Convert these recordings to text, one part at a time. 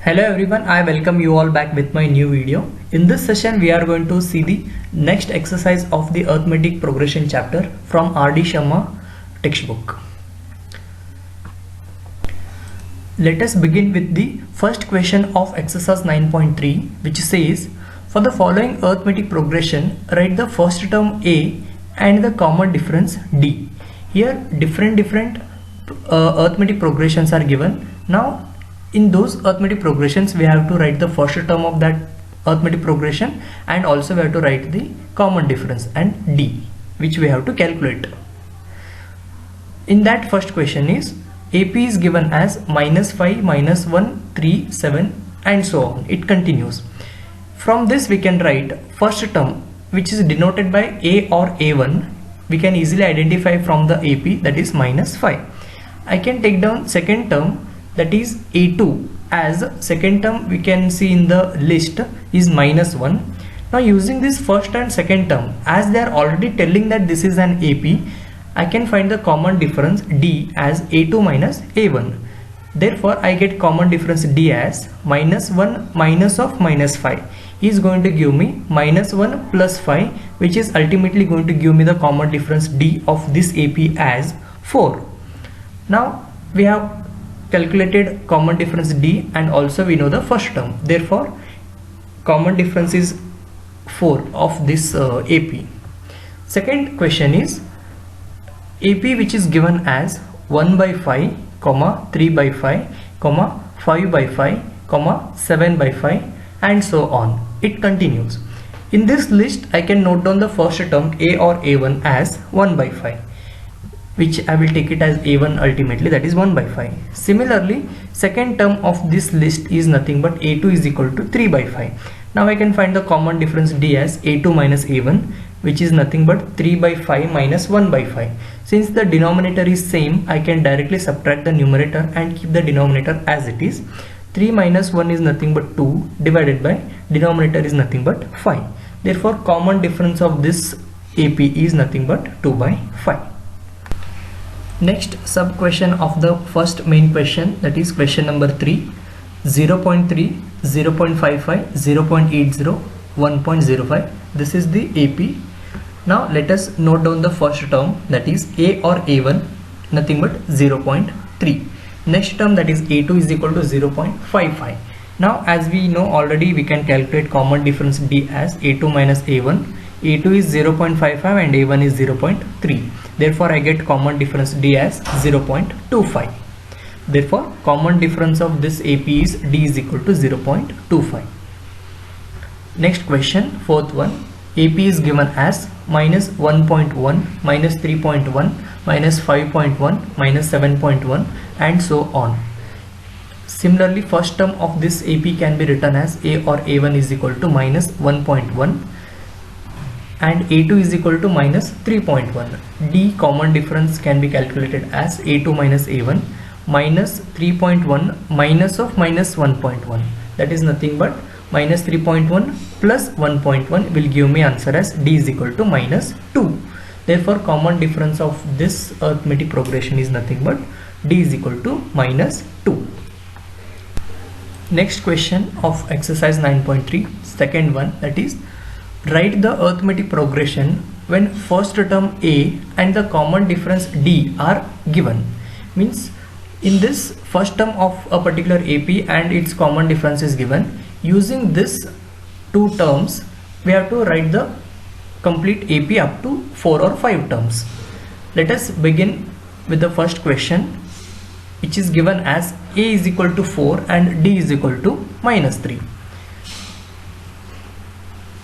Hello everyone, I welcome you all back with my new video. In this session we are going to see the next exercise of the Arithmetic Progression Chapter from RD Sharma textbook. Let us begin with the first question of exercise 9.3, which says, for the following arithmetic progression, write the first term A and the common difference D. Here different arithmetic progressions are given. Now in those arithmetic progressions we have to write the first term of that arithmetic progression, and also we have to write the common difference and D, which we have to calculate. In that first question is AP is given as -5, -1, 3, 7 and so on. It continues. From this we can write first term, which is denoted by A or A1. We can easily identify from the AP, that is -5. I can take down second term, that is A2, as second term we can see in the list is -1. Now using this first and second term, as they are already telling that this is an AP, I can find the common difference D as A2 minus A1. Therefore I get common difference D as -1 minus of -5 is going to give me -1 plus 5, which is ultimately going to give me the common difference D of this AP as 4. Now we have calculated common difference D, and also we know the first term. Therefore common difference is 4 of this AP. Second question is AP which is given as 1 by 5, 3 by 5, 5 by 5, 7 by 5 and so on. It continues. In this list I can note down the first term A or A1 as 1 by 5, which I will take it as A1 ultimately, that is 1 by 5. Similarly, second term of this list is nothing but A2 is equal to 3 by 5. Now I can find the common difference D as A2 minus A1, which is nothing but 3 by 5 minus 1 by 5. Since the denominator is same, I can directly subtract the numerator and keep the denominator as it is. 3 minus 1 is nothing but 2 divided by denominator is nothing but 5. Therefore common difference of this AP is nothing but 2 by 5. Next sub question of the first main question, that is question number 3, 0.3, 0.55, 0.80, 1.05. This is the AP. Now let us note down the first term, that is A or A1, nothing but 0.3. Next term, that is A2 is equal to 0.55. Now as we know already, we can calculate common difference D as A2 minus A1. A2 is 0.55 and A1 is 0.3. Therefore I get common difference D as 0.25. Therefore common difference of this AP is D is equal to 0.25. Next question, fourth one. AP is given as -1.1, -3.1, -5.1, -7.1 and so on. Similarly, first term of this AP can be written as A or A1 is equal to -1.1 and A2 is equal to -3.1. D common difference can be calculated as A2 minus A1 minus 3.1 minus of -1.1, that is nothing but -3.1 plus 1.1 will give me answer as D is equal to -2. Therefore common difference of this arithmetic progression is nothing but D is equal to -2. Next question of exercise 9.3, second one, that is write the arithmetic progression when first term A and the common difference D are given. Means in this first term of a particular AP and its common difference is given. Using this two terms we have to write the complete AP up to 4 or 5 terms. Let us begin with the first question, which is given as A is equal to 4 and D is equal to -3.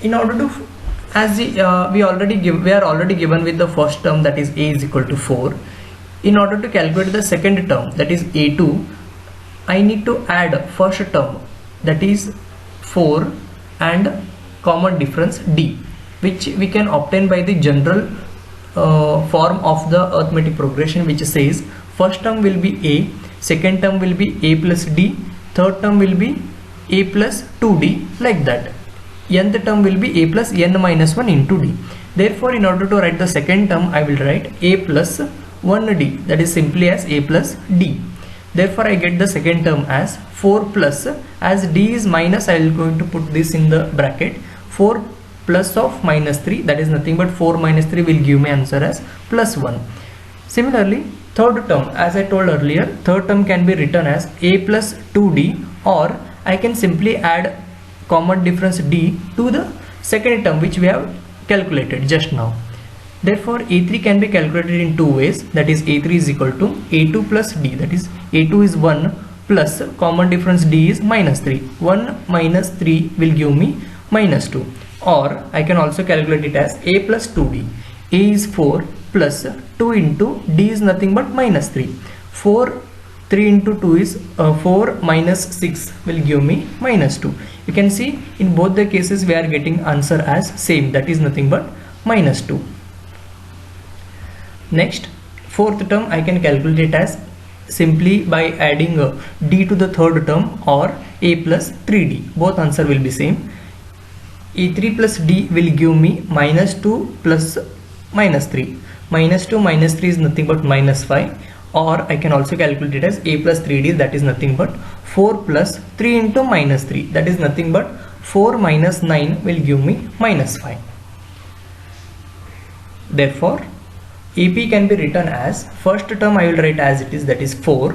In order to, as we are already given with the first term, that is A is equal to 4. In order to calculate the second term, that is A2, I need to add first term, that is 4 and common difference D, which we can obtain by the general form of the arithmetic progression, which says first term will be A, second term will be A plus D, third term will be A plus 2D, like that. Nth term will be A plus n minus 1 into D. Therefore in order to write the second term, I will write A plus 1D, that is simply as A plus D. Therefore I get the second term as 4 plus, as d is minus, I will going to put this in the bracket, 4 plus of minus 3, that is nothing but 4 minus 3 will give me answer as plus 1. Similarly, third term, as I told earlier, third term can be written as a plus 2d, or I can simply add common difference d to the second term which we have calculated just now. Therefore a3 can be calculated in two ways, that is a3 is equal to a2 plus d, that is a2 is 1 plus common difference d is minus 3. 1 minus 3 will give me minus 2. Or I can also calculate it as a plus 2d. A is 4 plus 2 into d is nothing but minus 3. 3 into 2 is 4 minus 6 will give me minus 2. You can see in both the cases we are getting answer as same, that is nothing but minus 2. Next, fourth term I can calculate it as simply by adding d to the third term or a plus 3d. Both answer will be same. a3 plus d will give me minus 2 plus minus 3. Minus 2 minus 3 is nothing but minus 5. Or I can also calculate it as a plus 3d, that is nothing but 4 plus 3 into minus 3, that is nothing but 4 minus 9 will give me minus 5. Therefore AP can be written as, first term I will write as it is, that is 4,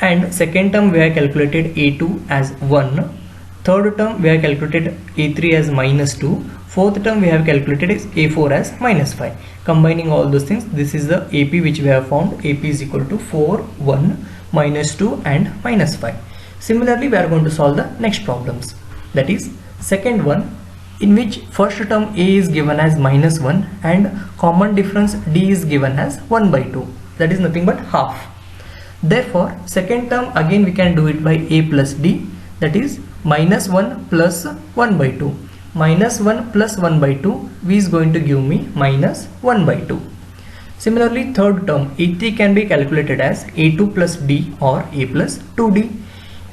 and second term we have calculated A2 as 1, third term we have calculated A3 as minus 2, fourth term we have calculated is A4 as minus 5. Combining all those things, this is the AP which we have found. AP is equal to 4, 1, minus 2 and minus 5. Similarly we are going to solve the next problems, that is second one, in which first term a is given as minus 1 and common difference d is given as 1 by 2, that is nothing but half. Therefore second term again we can do it by a plus d, that is minus 1 plus 1 by 2. Minus 1 plus 1 by 2 is going to give me minus 1 by 2. Similarly third term a3 can be calculated as a2 plus d or a plus 2d.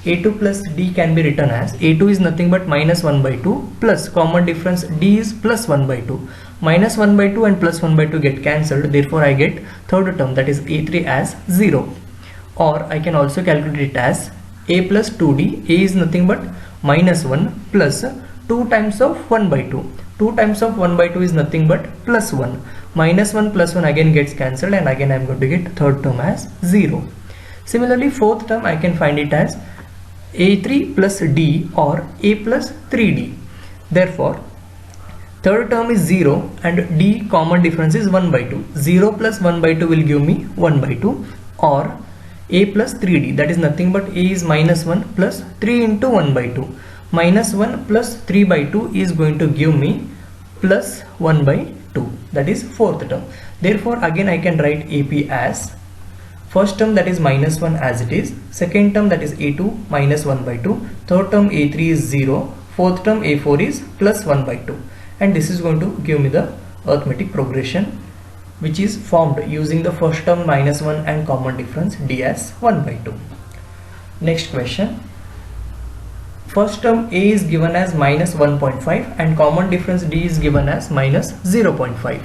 a2 plus d can be written as a2 is nothing but minus 1 by 2 plus common difference d is plus 1 by 2. Minus 1 by 2 and plus 1 by 2 get cancelled, therefore I get third term, that is a3 as 0. Or I can also calculate it as a plus 2d. A is nothing but minus 1 plus 2 times of 1 by 2. 2 times of 1 by 2 is nothing but plus 1. Minus 1 plus 1 again gets cancelled, and again I am going to get third term as 0. Similarly fourth term I can find it as a3 plus d or a plus 3d. Therefore third term is 0 and d common difference is 1 by 2. 0 plus 1 by 2 will give me 1 by 2, or a plus 3d, that is nothing but a is minus 1 plus 3 into 1 by 2. Minus 1 plus 3 by 2 is going to give me plus 1 by 2, that is fourth term. Therefore again I can write AP as first term, that is minus 1 as it is, second term that is a2 minus 1 by 2, third term a3 is 0, fourth term a4 is plus 1 by 2, and this is going to give me the arithmetic progression which is formed using the first term minus 1 and common difference d as 1 by 2. Next question. First term a is given as minus 1.5 and common difference d is given as minus 0.5.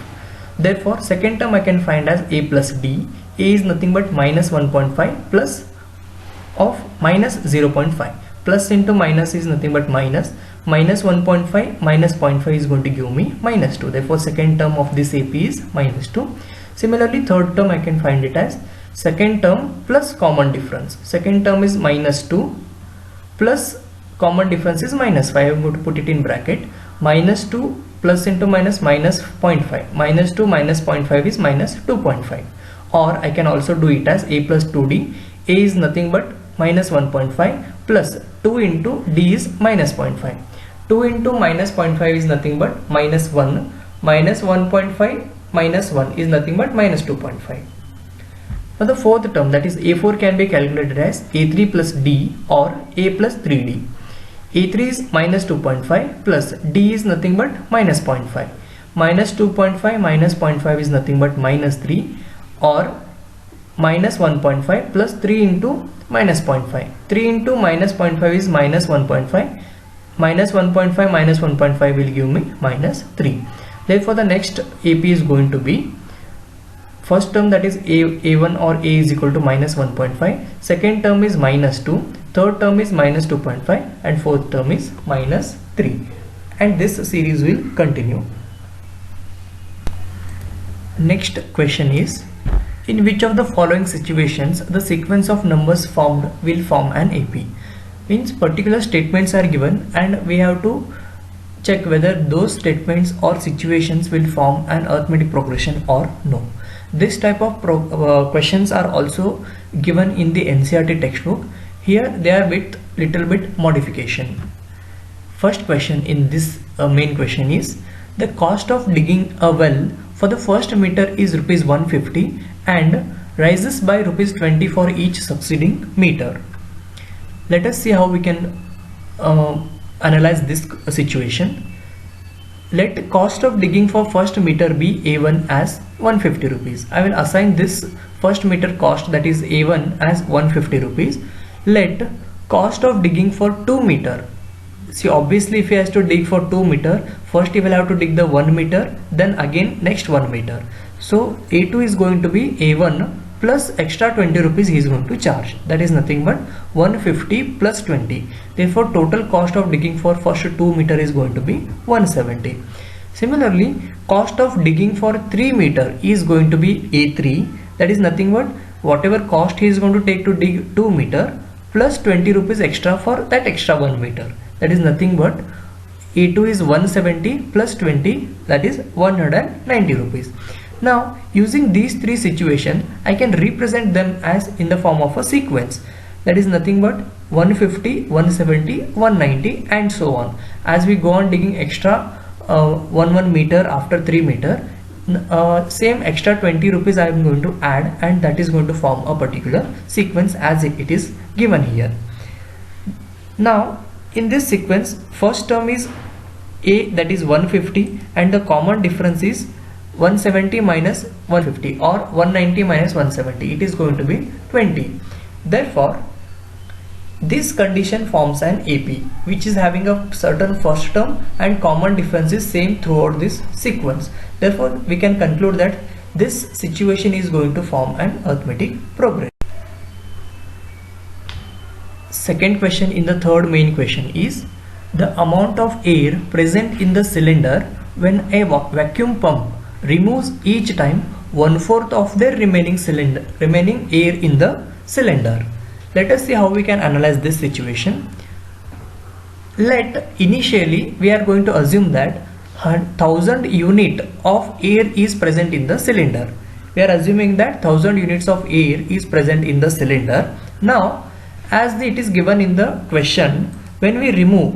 Therefore second term I can find as a plus d. A is nothing but minus 1.5 plus of minus 0.5. Plus into minus is nothing but minus. Minus 1.5 minus 0.5 is going to give me minus 2. Therefore second term of this AP is minus 2. Similarly third term I can find it as second term plus common difference. Second term is minus 2 plus common difference is minus 5. I am going to put it in bracket. Minus 2 plus into minus minus 0.5. Minus 2 minus 0.5 is minus 2.5. Or I can also do it as a plus 2d. A is nothing but minus 1.5 plus 2 into d is minus 0.5. 2 into minus 0.5 is nothing but minus 1. Minus 1.5 minus 1 is nothing but minus 2.5. Now the fourth term, that is a4, can be calculated as a3 plus d or a plus 3d. a3 is minus 2.5 plus d is nothing but minus 0.5. Minus 2.5 minus 0.5 is nothing but minus 3, or minus 1.5 plus 3 into minus 0.5. 3 into minus 0.5 is minus 1.5. Minus 1.5 minus 1.5 will give me minus 3. Therefore the next AP is going to be first term, that is a1 or a is equal to minus 1.5, second term is minus 2, third term is minus 2.5, and fourth term is minus 3, and this series will continue. Next question is, in which of the following situations the sequence of numbers formed will form an AP? Means particular statements are given and we have to check whether those statements or situations will form an arithmetic progression or no. This type of questions are also given in the NCERT textbook. Here they are with little bit modification. First question in this main question is, the cost of digging a well for the first meter is rupees 150 and rises by rupees 20 for each succeeding meter. Let us see how we can analyze this situation. Let cost of digging for first meter be A1 as 150 rupees. I will assign this first meter cost, that is A1, as 150 rupees. Let cost of digging for 2 meter. See, obviously if he has to dig for 2 meter, first he will have to dig the 1 meter, then again next 1 meter. So A2 is going to be A1 plus extra 20 rupees he is going to charge. That is nothing but 150 plus 20. Therefore total cost of digging for first 2 meter is going to be 170. Similarly, cost of digging for 3 meter is going to be A3. That is nothing but whatever cost he is going to take to dig 2 meter plus 20 rupees extra for that extra 1 meter. That is nothing but A2 is 170 plus 20, that is 190 rupees. Now using these three situations, I can represent them as in the form of a sequence. That is nothing but 150, 170, 190 and so on. As we go on digging extra 1 meter after 3 meter, same extra 20 rupees I am going to add, and that is going to form a particular sequence as it is given here. Now in this sequence, first term is A, that is 150, and the common difference is 170 minus 150 or 190 minus 170. It is going to be 20. Therefore this condition forms an AP which is having a certain first term and common difference is same throughout this sequence. Therefore we can conclude that this situation is going to form an arithmetic progression. Second question in the third main question is, the amount of air present in the cylinder when a vacuum pump removes each time 1/4 of the remaining air in the cylinder. Let us see how we can analyze this situation. Initially we are going to assume that 1000 unit of air is present in the cylinder. We are assuming that 1000 units of air is present in the cylinder. Now as it is given in the question, when we remove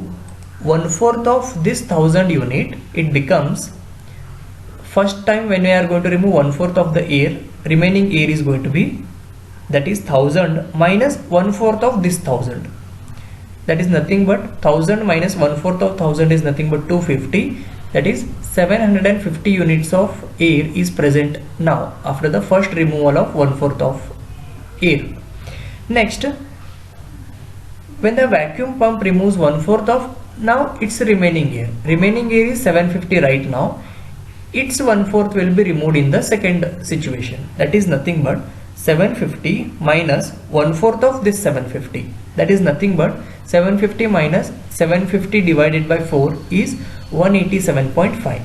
1/4 of this 1000 unit, it becomes, first time when we are going to remove 1/4 of the air, remaining air is going to be, that is 1000 minus 1/4 of this 1000. That is nothing but 1000 minus 1/4 of 1000 is nothing but 250. That is 750 units of air is present now after the first removal of 1/4 of air. Next, when the vacuum pump removes 1/4 of, now its remaining air. Remaining air is 750 right now. Its 1/4 will be removed in the second situation. That is nothing but 750 minus 1/4 of this 750. That is nothing but 750 minus 750 divided by 4 is 187.5.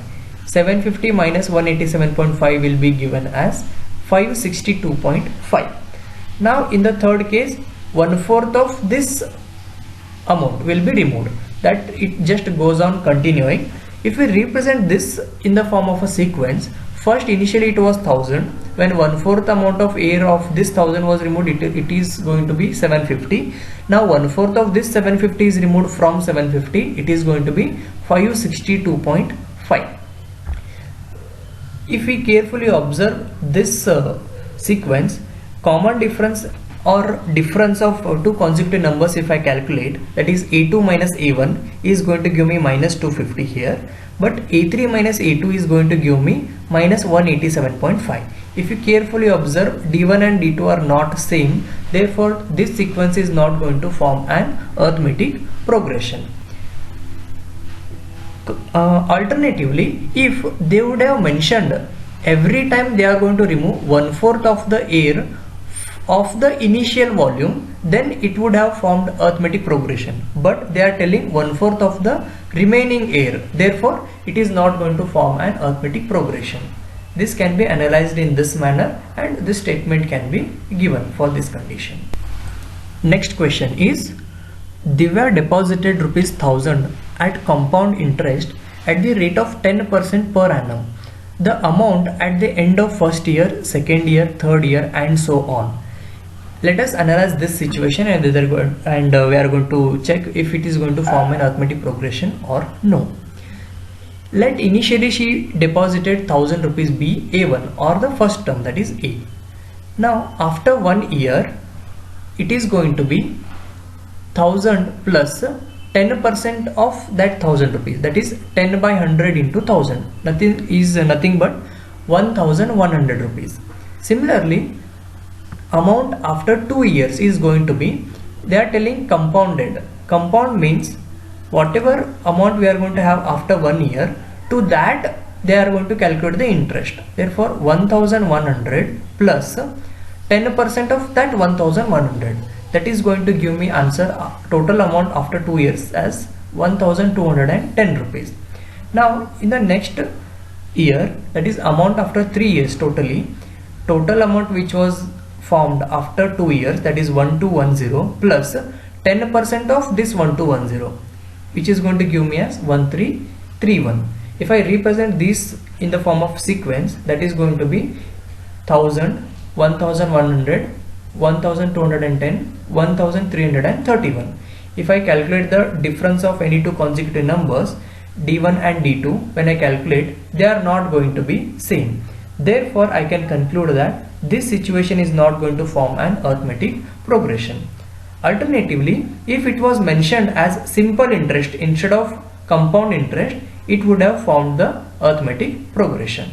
750 minus 187.5 will be given as 562.5. Now in the third case, 1/4 of this amount will be removed. That it just goes on continuing. If we represent this in the form of a sequence, first initially it was 1000. When 1/4 amount of air of this 1000 was removed, it is going to be 750. Now 1/4 of this 750 is removed from 750. It is going to be 562.5. If we carefully observe this sequence, common difference or difference of two consecutive numbers, if I calculate, that is A2 minus A1 is going to give me minus 250 here, but A3 minus A2 is going to give me minus 187.5. If you carefully observe, D1 and D2 are not same, therefore this sequence is not going to form an arithmetic progression. Alternatively, if they would have mentioned every time they are going to remove 1/4 of the air of the initial volume, then it would have formed arithmetic progression, but they are telling 1/4 of the remaining air, therefore it is not going to form an arithmetic progression. This can be analyzed in this manner and this statement can be given for this condition. Next question is, Divya deposited ₹1000 at compound interest at the rate of 10% per annum. The amount at the end of first year, second year, third year and so on. Let us analyze this situation and we are going to check if it is going to form an arithmetic progression or no. Let initially she deposited ₹1000 be A1 or the first term, that is A. Now after 1 year it is going to be 1000 plus 10% of that ₹1000, that is 10 by 100 into 1000, nothing but ₹1100. Similarly, amount after 2 years is going to be, they are telling compounded. Compound means whatever amount we are going to have after 1 year, to that they are going to calculate the interest. Therefore 1100 plus 10% of that 1100, that is going to give me answer total amount after 2 years as ₹1210. Now in the next year, that is amount after 3 years, total amount which was formed after 2 years, that is 1210 plus 10% of this 1210, which is going to give me as 1331. If I represent this in the form of sequence, that is going to be 1000, 1100, 1210, 1331. If I calculate the difference of any two consecutive numbers, D1 and D2, when I calculate, they are not going to be same. Therefore I can conclude that this situation is not going to form an arithmetic progression. Alternatively, if it was mentioned as simple interest instead of compound interest, it would have formed the arithmetic progression.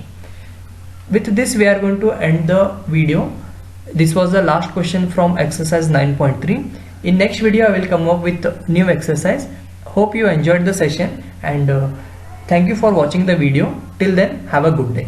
With this we are going to end the video. This was the last question from exercise 9.3. In next video I will come up with new exercise. Hope you enjoyed the session and thank you for watching the video. Till then, have a good day.